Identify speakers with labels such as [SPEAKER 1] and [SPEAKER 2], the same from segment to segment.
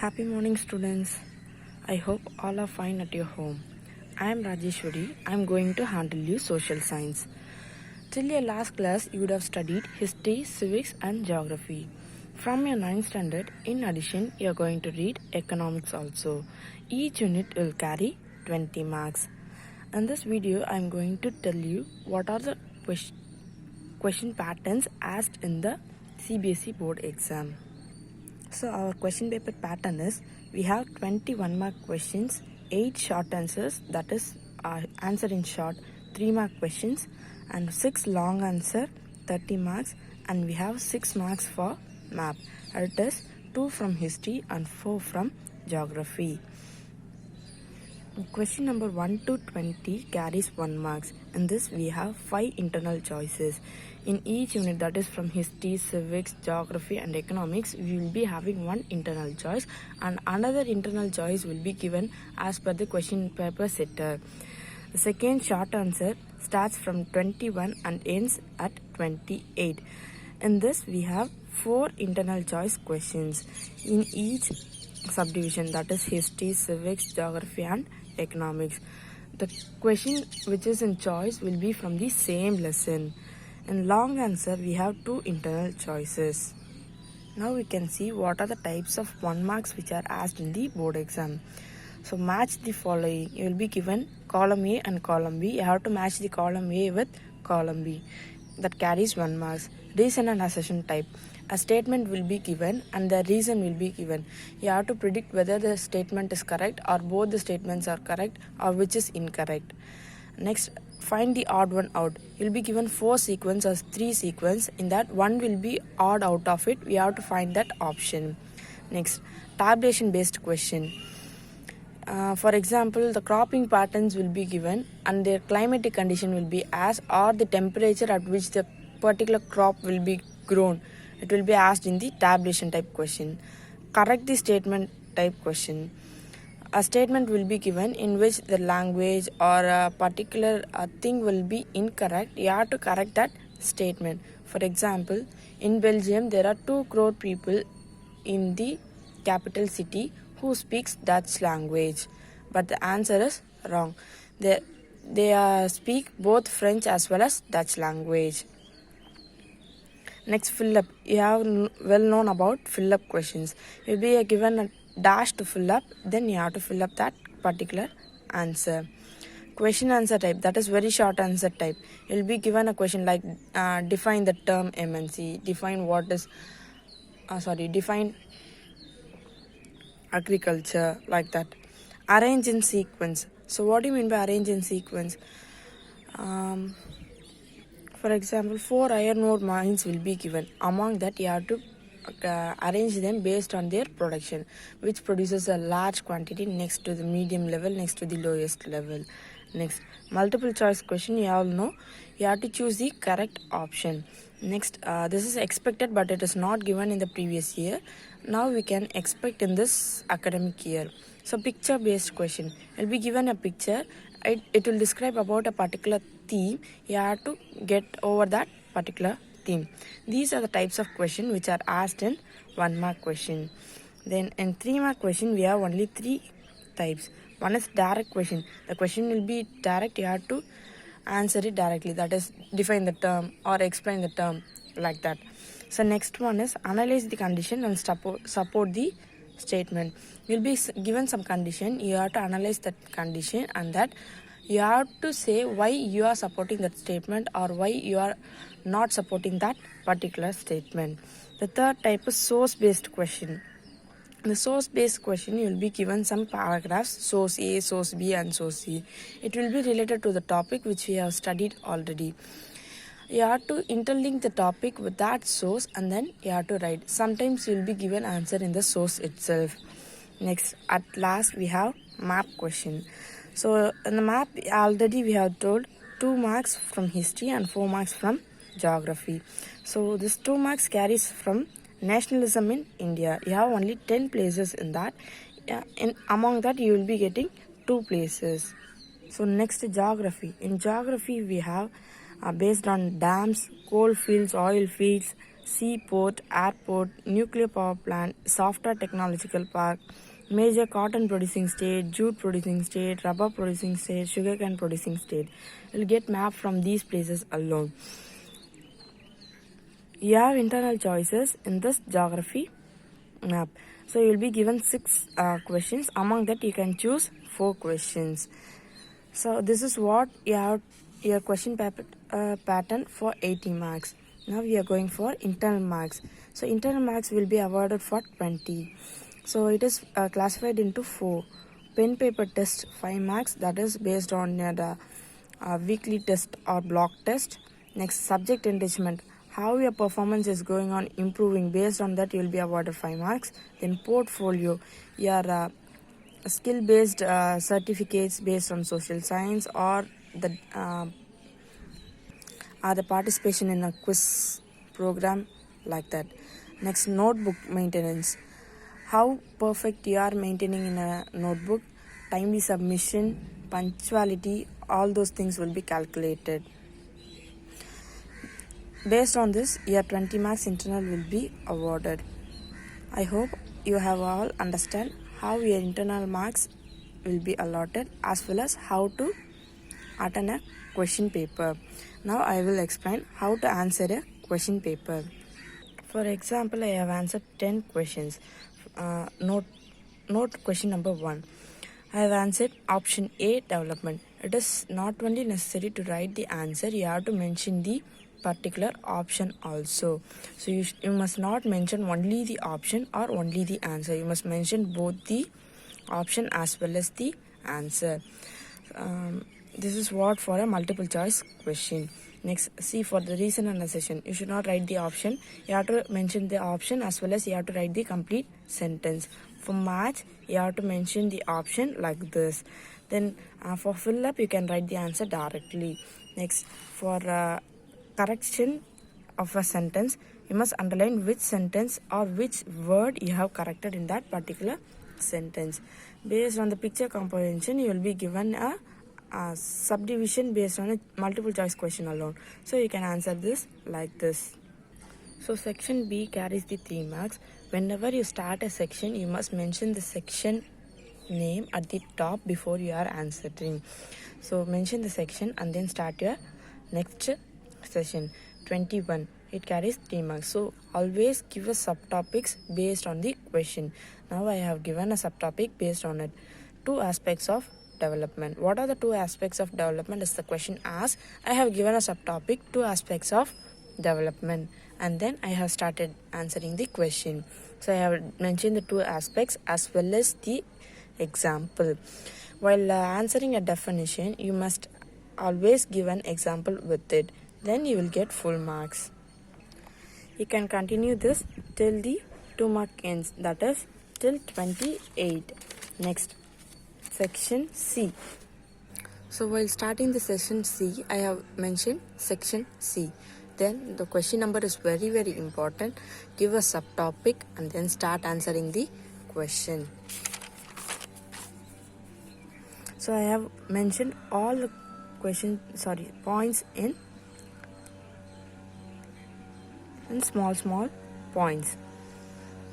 [SPEAKER 1] Happy morning, students. I hope all are fine at your home. I am Rajeshwari. I am going to handle you social science. Till your last class, you would have studied history, civics, and geography. From your 9th standard, in addition, you are going to read economics also. Each unit will carry 20 marks. In this video, I am going to tell you what are the question patterns asked in the CBSE board exam. So our question paper pattern is, we have 21 mark questions, 8 short answers, that is answer in short, 3 mark questions, and 6 long answer, 30 marks, and we have 6 marks for map. It is 2 from history and 4 from geography. Question number 1 to 20 carries 1 marks. In this we have 5 internal choices. In each unit, that is from history, civics, geography and economics, we will be having 1 internal choice and another internal choice will be given as per the question paper setter. The second short answer starts from 21 and ends at 28. In this we have 4 internal choice questions in each subdivision, that is history, civics, geography and economics. The question which is in choice will be from the same lesson. In long answer we have 2 internal choices. Now we can see what are the types of 1 marks which are asked in the board exam. So match the following. You will be given column A and column B. You have to match the column A with column B. That carries 1 marks. Reason and assertion type. A statement will be given and the reason will be given. You have to predict whether the statement is correct or both the statements are correct or which is incorrect. Next, find the odd one out. You will be given 4 sequence or 3 sequence. In that, one will be odd out of it. We have to find that option. Next, tabulation based question. For example, the cropping patterns will be given and their climatic condition will be asked, or the temperature at which the particular crop will be grown. It will be asked in the tabulation type question. Correct the statement type question. A statement will be given in which the language or a particular thing will be incorrect. You have to correct that statement. For example, in Belgium there are 2 crore people in the capital city who speaks Dutch language, but the answer is wrong. They speak both French as well as Dutch language. Next, fill up. You have well known about fill up questions. You will be given a dash to fill up, then you have to fill up that particular answer. Question answer type, that is very short answer type. You will be given a question like define the term MNC, define agriculture, like that. Arrange in sequence. So what do you mean by arrange in sequence? For example, 4 iron ore mines will be given. Among that, you have to arrange them based on their production, which produces a large quantity next to the medium level, next to the lowest level. Next, multiple choice question. You all know you have to choose the correct option. Next, this is expected but it is not given in the previous year. Now we can expect in this academic year. So picture based question. You'll be given a picture. It will describe about a particular theme. You have to get over that particular theme. These are the types of question which are asked in 1 mark question. Then in 3 mark question we have only 3 types. One is direct question. The question will be direct. You have to answer it directly. That is, define the term or explain the term, like that. So next one is analyze the condition and support the statement. You'll be given some condition. You have to analyze that condition and that you have to say why you are supporting that statement or why you are not supporting that particular statement. The third type is source based question. The source based question, you will be given some paragraphs, source A, source B and source C. It will be related to the topic which we have studied already. You have to interlink the topic with that source and then you have to write. Sometimes you will be given answer in the source itself. Next, at last we have map question. So in the map already we have told 2 marks from history and 4 marks from geography. So this 2 marks carries from nationalism in India. You have only 10 places in that. Among that you will be getting 2 places. So next, geography. In geography we have based on dams, coal fields, oil fields, seaport, airport, nuclear power plant, software technological park, major cotton producing state, jute producing state, rubber producing state, sugarcane producing state. You'll get map from these places alone. You have internal choices in this geography map. So you'll be given 6 questions. Among that you can choose 4 questions. So this is what you have your question paper, pattern for 80 marks. Now we are going for internal marks. So internal marks will be awarded for 20. So it is classified into 4. Pen paper test 5 marks, that is based on the weekly test or block test. Next, subject enrichment, how your performance is going on improving, based on that you will be awarded 5 marks. Then portfolio, your skill based certificates based on social science or the participation in a quiz program, like that. Next, notebook maintenance, how perfect you are maintaining in a notebook, timely submission, punctuality, all those things will be calculated. Based on this, your 20 marks internal will be awarded. I hope you have all understand how your internal marks will be allotted, as well as how to attend a question paper. Now I will explain how to answer a question paper. For example, I have answered 10 questions. Note question number 1. I have answered option A, development. It is not only necessary to write the answer, you have to mention the particular option also. So you must not mention only the option or only the answer. You must mention both the option as well as the answer. This is what for a multiple choice question. Next, see, for the reason and assertion, you should not write the option. You have to mention the option as well as you have to write the complete sentence. For match, you have to mention the option like this. Then for fill up, you can write the answer directly. Next, for correction of a sentence, you must underline which sentence or which word you have corrected in that particular sentence. Based on the picture comprehension, you will be given a subdivision based on a multiple choice question alone. So you can answer this like this. So section B carries the 3 marks. Whenever you start a section, you must mention the section name at the top before you are answering. So mention the section and then start your next session. 21, it carries 3 marks. So always give a subtopics based on the question. Now I have given a subtopic based on it. 2 aspects of development. What are the 2 aspects of development is the question asked. I have given a subtopic 2 aspects of development, and then I have started answering the question. So I have mentioned the 2 aspects as well as the example. While answering a definition, you must always give an example with it. Then you will get full marks. You can continue this till the 2 mark ends, that is till 28. Next, section C. So while starting the section C, I have mentioned section C. Then the question number is very important. Give a subtopic and then start answering the question. So I have mentioned all the points in small points.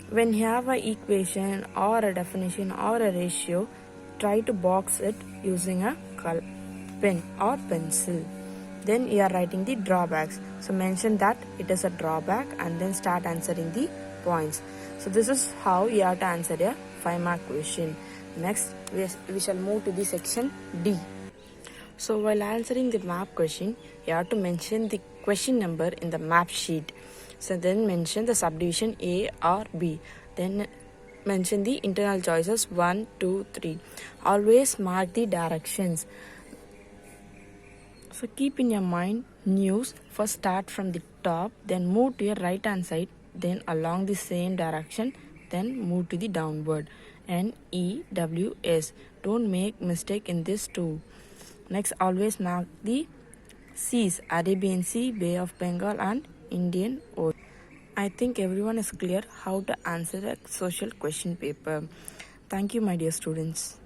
[SPEAKER 1] When you have an equation or a definition or a ratio, try to box it using a pen or pencil. Then you are writing the drawbacks. So mention that it is a drawback and then start answering the points. So this is how you have to answer a 5-mark question. Next, we shall move to the section D. So while answering the map question, you have to mention the question number in the map sheet. So then mention the subdivision A or B. Then mention the internal choices 1, 2, 3. Always mark the directions. So keep in your mind news. First start from the top, then move to your right hand side, then along the same direction, then move to the downward. NEWS. Don't make mistake in this too. Next, always mark the seas: Arabian Sea, Bay of Bengal and Indian Ocean. I think everyone is clear how to answer a social question paper. Thank you, my dear students.